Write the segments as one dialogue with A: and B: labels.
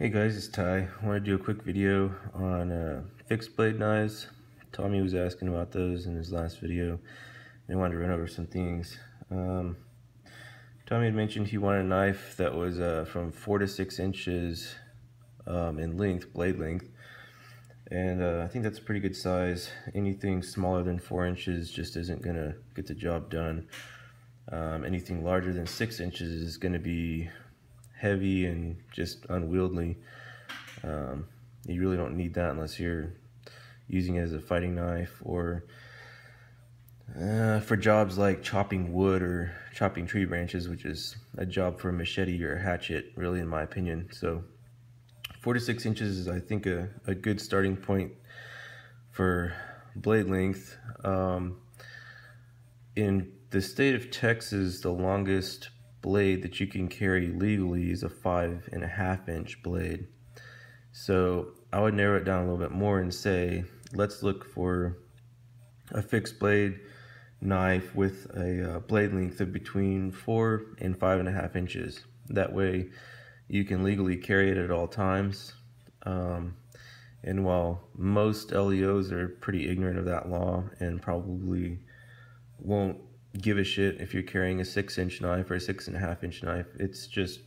A: Hey guys, it's Ty. I want to do a quick video on fixed blade knives. Tommy was asking about those in his last video, and I wanted to run over some things. Tommy had mentioned he wanted a knife that was from 4 to 6 inches in length, blade length, and I think that's a pretty good size. Anything smaller than 4 inches just isn't going to get the job done. Anything larger than 6 inches is going to be heavy and just unwieldy. You really don't need that unless you're using it as a fighting knife or for jobs like chopping wood or chopping tree branches, which is a job for a machete or a hatchet, really, in my opinion. So 4 to 6 inches is, I think, a good starting point for blade length. In the state of Texas, the longest blade that you can carry legally is a 5.5 inch blade. So I would narrow it down a little bit more and say, let's look for a fixed blade knife with a blade length of between 4 and 5.5 inches. That way you can legally carry it at all times. And while most LEOs are pretty ignorant of that law and probably won't give a shit if you're carrying a 6-inch knife or a 6.5 inch knife, it's just,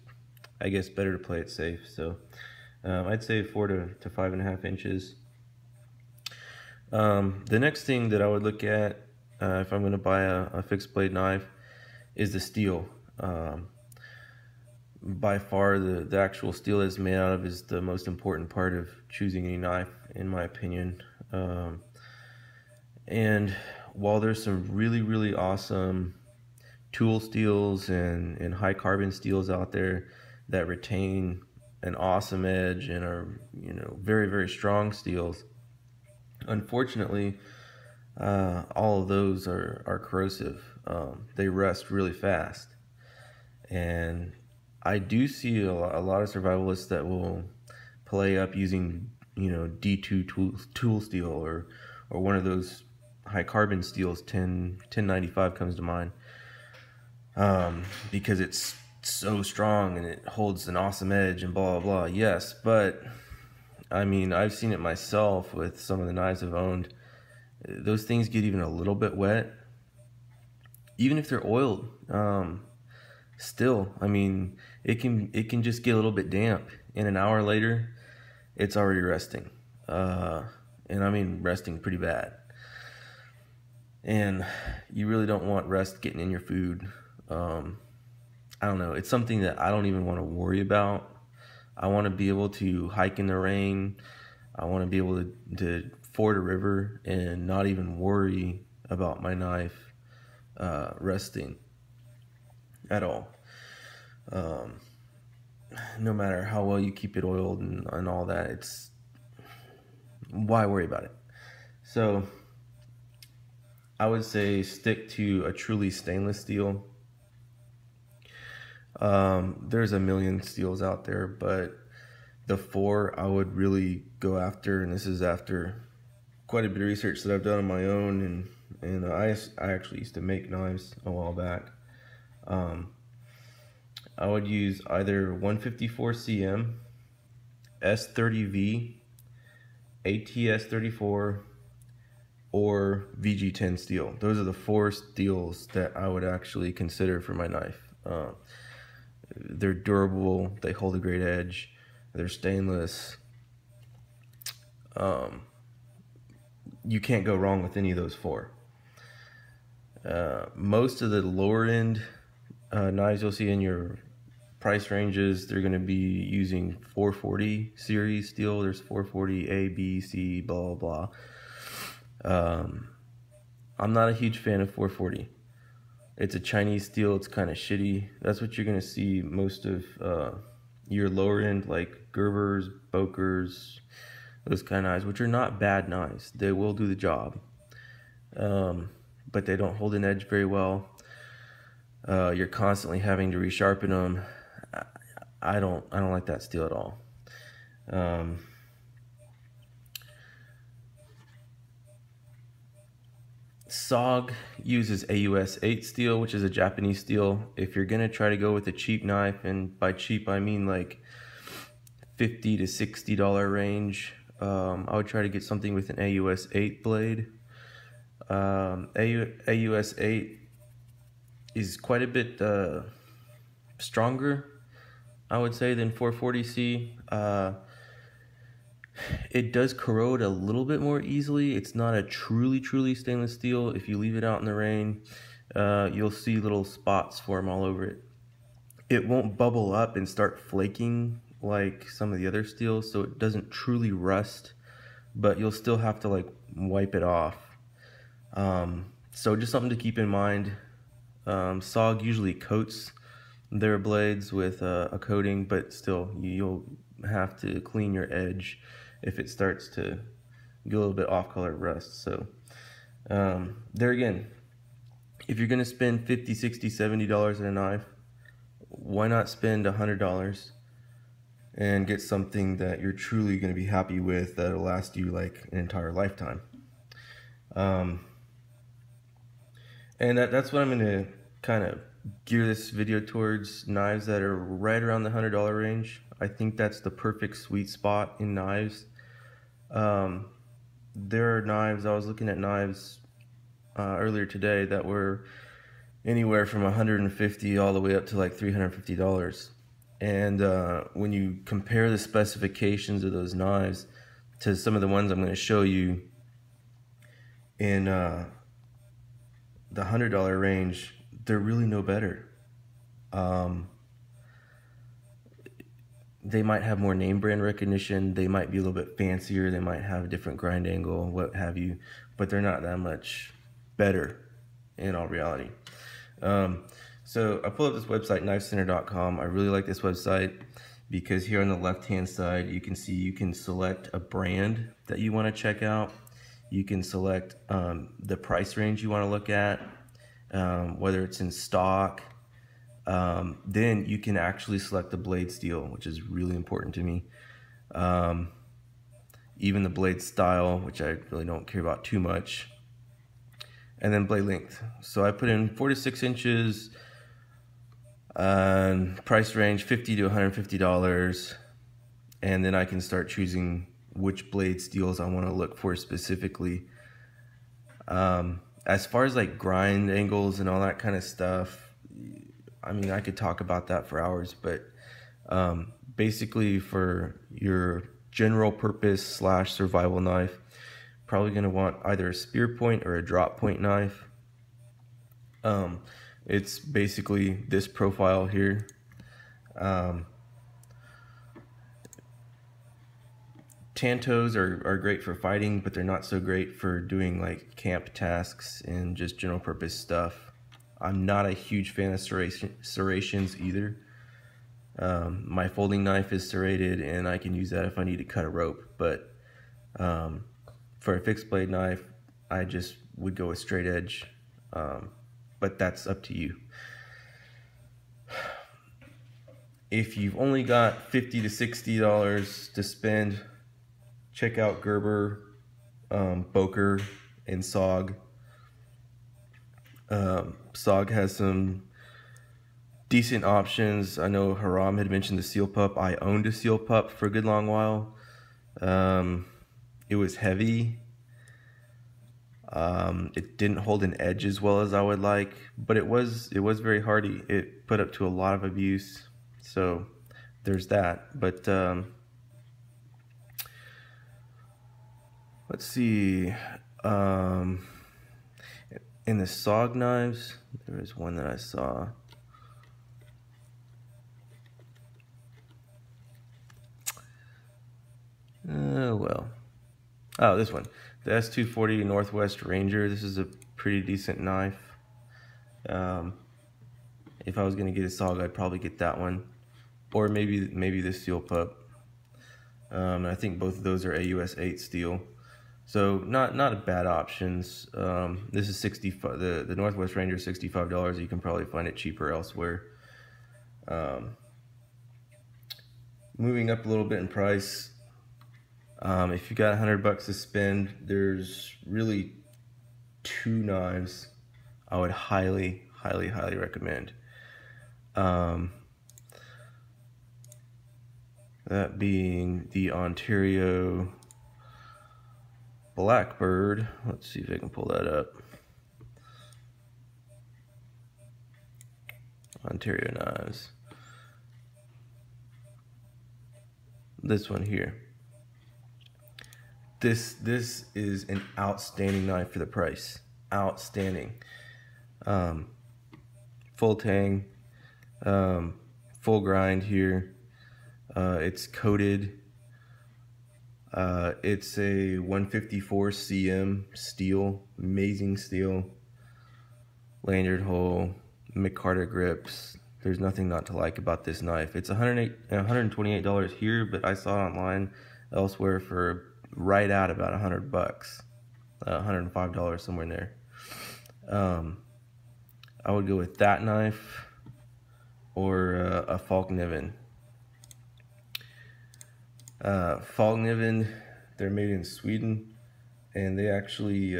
A: I guess, better to play it safe. So I'd say 4 to 5.5 inches. The next thing that I would look at if I'm going to buy a fixed blade knife is the steel. By far, the actual steel it's made out of is the most important part of choosing a knife, in my opinion. And while there's some really awesome tool steels and high carbon steels out there that retain an awesome edge and are, very strong steels, unfortunately, all of those are corrosive. They rust really fast, and I do see a lot of survivalists that will play up using D2 tool steel or one of those high carbon steels. 1095 comes to mind, because it's so strong and it holds an awesome edge and blah blah blah. Yes, but I mean, I've seen it myself with some of the knives I've owned. Those things get even a little bit wet, even if they're oiled. Still, I mean, it can just get a little bit damp, and an hour later it's already rusting, and I mean rusting pretty bad. And you really don't want rust getting in your food. I don't know, it's something that I don't even want to worry about. I want to be able to hike in the rain. I want to be able to ford a river and not even worry about my knife rusting at all. No matter how well you keep it oiled and all that, it's, why worry about it? So I would say stick to a truly stainless steel. There's a million steels out there, but the 4 I would really go after, and this is after quite a bit of research that I've done on my own, and I actually used to make knives a while back. I would use either 154 cm, S30V, ATS34, or VG10 steel. Those are the 4 steels that I would actually consider for my knife. They're durable, they hold a great edge, they're stainless. You can't go wrong with any of those 4. Most of the lower end knives you'll see in your price ranges, they're going to be using 440 series steel. There's 440 A, B, C, blah blah. I'm not a huge fan of 440. It's a Chinese steel. It's kind of shitty. That's what you're going to see most of your lower end, like Gerbers, Bokers, those kind of knives, which are not bad knives. They will do the job, but they don't hold an edge very well. You're constantly having to resharpen them. I don't like that steel at all. SOG uses AUS 8 steel, which is a Japanese steel. If you're gonna try to go with a cheap knife, and by cheap I mean like $50 to $60 range. I would try to get something with an AUS 8 blade. AUS 8 is quite a bit stronger, I would say, than 440C. It does corrode a little bit more easily. It's not a truly stainless steel. If you leave it out in the rain, you'll see little spots form all over it. It won't bubble up and start flaking like some of the other steels, so it doesn't truly rust, but you'll still have to like wipe it off. So just something to keep in mind. SOG usually coats their blades with a coating, but still you'll have to clean your edge if it starts to get a little bit off color rust. So there again, if you're gonna spend $50, $60, $70 on a knife, why not spend $100 and get something that you're truly gonna be happy with that'll last you like an entire lifetime. And that's what I'm gonna kind of gear this video towards, knives that are right around the $100 range. I think that's the perfect sweet spot in knives. There are knives, I was looking at knives earlier today that were anywhere from $150 all the way up to like $350. And when you compare the specifications of those knives to some of the ones I'm going to show you in the $100 range, they're really no better. They might have more name brand recognition, they might be a little bit fancier, they might have a different grind angle, what have you, but they're not that much better in all reality. So I pulled up this website, knifecenter.com. I really like this website because here on the left hand side you can see you can select a brand that you want to check out. You can select the price range you want to look at, whether it's in stock. Then you can actually select the blade steel, which is really important to me. Even the blade style, which I really don't care about too much. And then blade length. So I put in 4 to 6 inches, price range $50 to $150, and then I can start choosing which blade steels I want to look for specifically. As far as like grind angles and all that kind of stuff, I mean, I could talk about that for hours, but basically for your general purpose / survival knife, probably going to want either a spear point or a drop point knife. It's basically this profile here. Tantos are great for fighting, but they're not so great for doing like camp tasks and just general purpose stuff. I'm not a huge fan of serrations either. My folding knife is serrated and I can use that if I need to cut a rope, but for a fixed blade knife I just would go with straight edge, but that's up to you. If you've only got $50 to $60 to spend, check out Gerber, Boker, and SOG. SOG has some decent options. I know Haram had mentioned the Seal Pup. I owned a Seal Pup for a good long while. It was heavy. It didn't hold an edge as well as I would like, but it was very hardy. It put up to a lot of abuse, so there's that. But let's see. In the SOG knives, there was one that I saw. Well. Oh, this one. The S240 Northwest Ranger. This is a pretty decent knife. If I was going to get a SOG, I'd probably get that one. Or maybe the Seal Pup. I think both of those are AUS 8 steel. So not bad options. This is $65. The Northwest Ranger is $65. You can probably find it cheaper elsewhere. Moving up a little bit in price. If you got $100 to spend, there's really 2 knives I would highly recommend. That being the Ontario Blackbird. Let's see if I can pull that up. Ontario knives. This one here. This is an outstanding knife for the price. Outstanding. Full tang, full grind here. It's coated. It's a 154 cm steel, amazing steel. Lanyard hole, McCarter grips. There's nothing not to like about this knife. It's $128 here, but I saw it online elsewhere for right at about $100, $105, somewhere in there. I would go with that knife or a Fallkniven. Fallkniven, they're made in Sweden, and they actually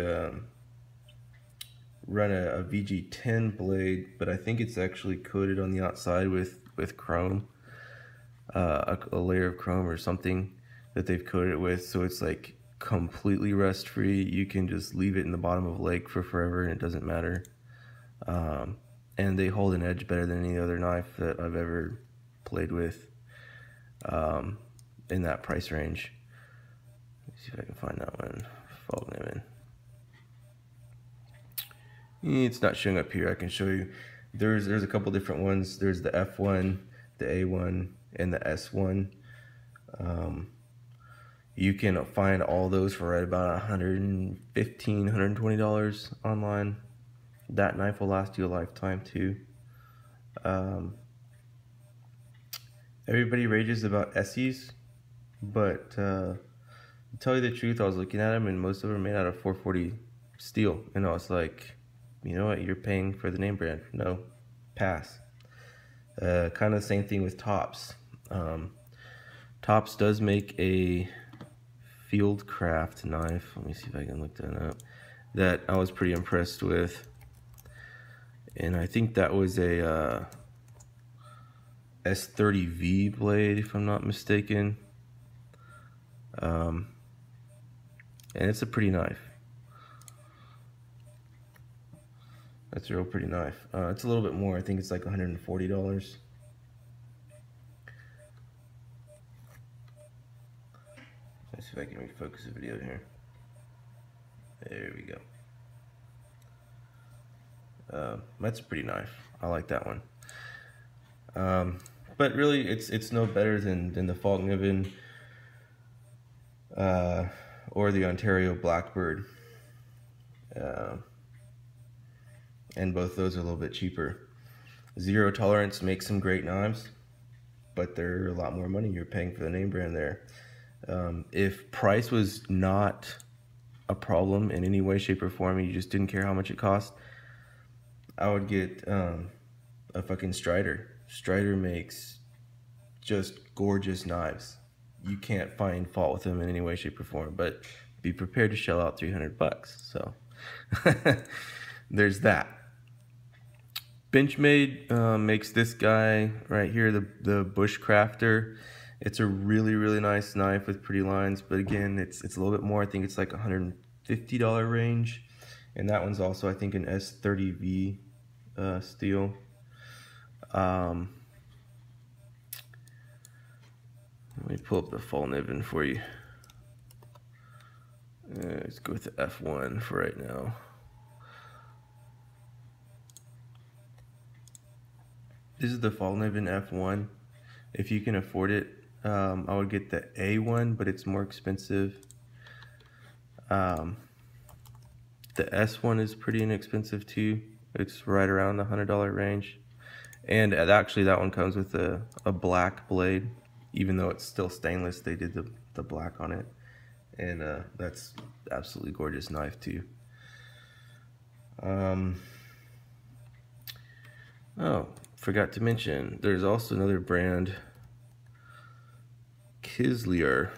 A: run a VG10 blade, but I think it's actually coated on the outside with chrome, a layer of chrome or something that they've coated it with, so it's like completely rust free. You can just leave it in the bottom of a lake for forever and it doesn't matter. And they hold an edge better than any other knife that I've ever played with in that price range. Let me see if I can find that one. Fallkniven. It's not showing up here. I can show you. There's a couple different ones. There's the F1, the A1, and the S1. You can find all those for right about $115, $120 online. That knife will last you a lifetime too. Everybody rages about Essies, but to tell you the truth, I was looking at them and most of them are made out of 440 steel, and I was like, you know what, you're paying for the name brand. No, pass. Kind of the same thing with Tops. Tops does make a Fieldcraft knife. Let me see if I can look that up. That I was pretty impressed with. And I think that was a S30V blade, if I'm not mistaken. And it's a pretty knife. That's a real pretty knife. It's a little bit more. I think it's like $140. Let's see if I can refocus the video here. There we go. That's a pretty knife. I like that one. But really, it's no better than the Fallkniven or the Ontario Blackbird. And both those are a little bit cheaper. Zero Tolerance makes some great knives, but they're a lot more money. You're paying for the name brand there. If price was not a problem in any way, shape, or form, and you just didn't care how much it cost, I would get a fucking Strider. Strider makes just gorgeous knives. You can't find fault with them in any way, shape, or form, but be prepared to shell out $300. So there's that. Benchmade makes this guy right here, the Bushcrafter. It's a really, really nice knife with pretty lines, but again, it's a little bit more. I think it's like $150 range, and that one's also, I think, an S30V steel. Let me pull up the Fallkniven for you. Let's go with the F1 for right now. This is the Fallkniven F1. If you can afford it, I would get the A1, but it's more expensive. The S1 is pretty inexpensive too. It's right around the $100 range. And actually that one comes with a black blade. Even though it's still stainless, they did the black on it. And that's absolutely gorgeous knife too. Oh, forgot to mention, there's also another brand, Kizlyar,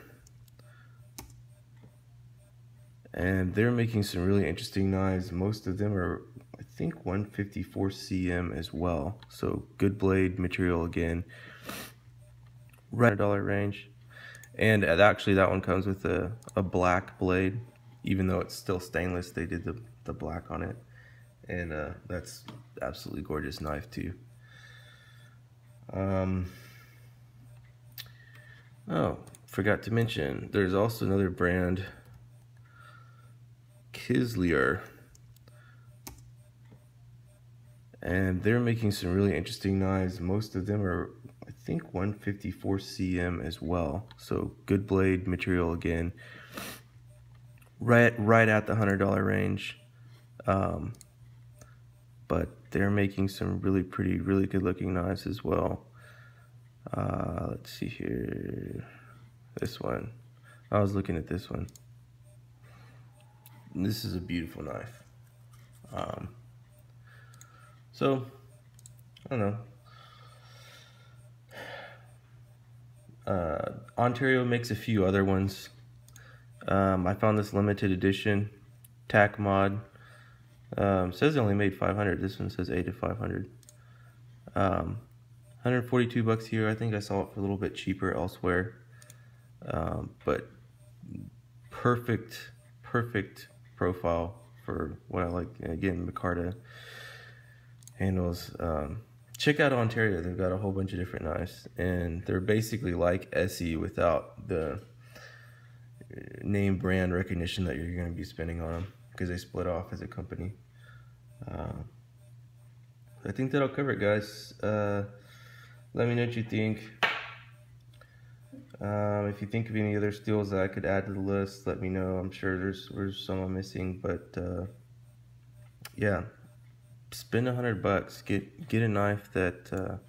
A: and they're making some really interesting knives. Most of them are, I think, 154 cm as well, so good blade material again. right $100 range. And actually that one comes with a black blade, even though it's still stainless. They did the black on it, and that's absolutely gorgeous knife too. Oh, forgot to mention, there's also another brand, Kizlyar, and they're making some really interesting knives. Most of them are, I think, 154 cm as well, so good blade material again, right at the $100 range. But they're making some really pretty, really good looking knives as well. Let's see here, this one, I was looking at this one. This is a beautiful knife. So I don't know. Ontario makes a few other ones. I found this limited edition tack mod. Says they only made 500. This one says 8 to 500. 142 bucks here. I think I saw it for a little bit cheaper elsewhere. But perfect profile for what I like. Again, micarta handles. Check out Ontario. They've got a whole bunch of different knives, and they're basically like SE without the name brand recognition that you're going to be spending on them, because they split off as a company. I think that'll cover it, guys. Let me know what you think. If you think of any other steels that I could add to the list, let me know. I'm sure there's some I'm missing, but yeah, spend $100. Get a knife that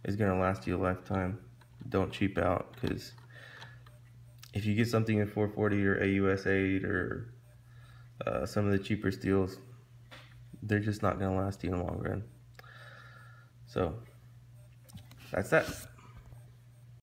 A: is gonna last you a lifetime. Don't cheap out, because if you get something in 440 or AUS 8 or some of the cheaper steels, they're just not gonna last you in the long run. So that's that.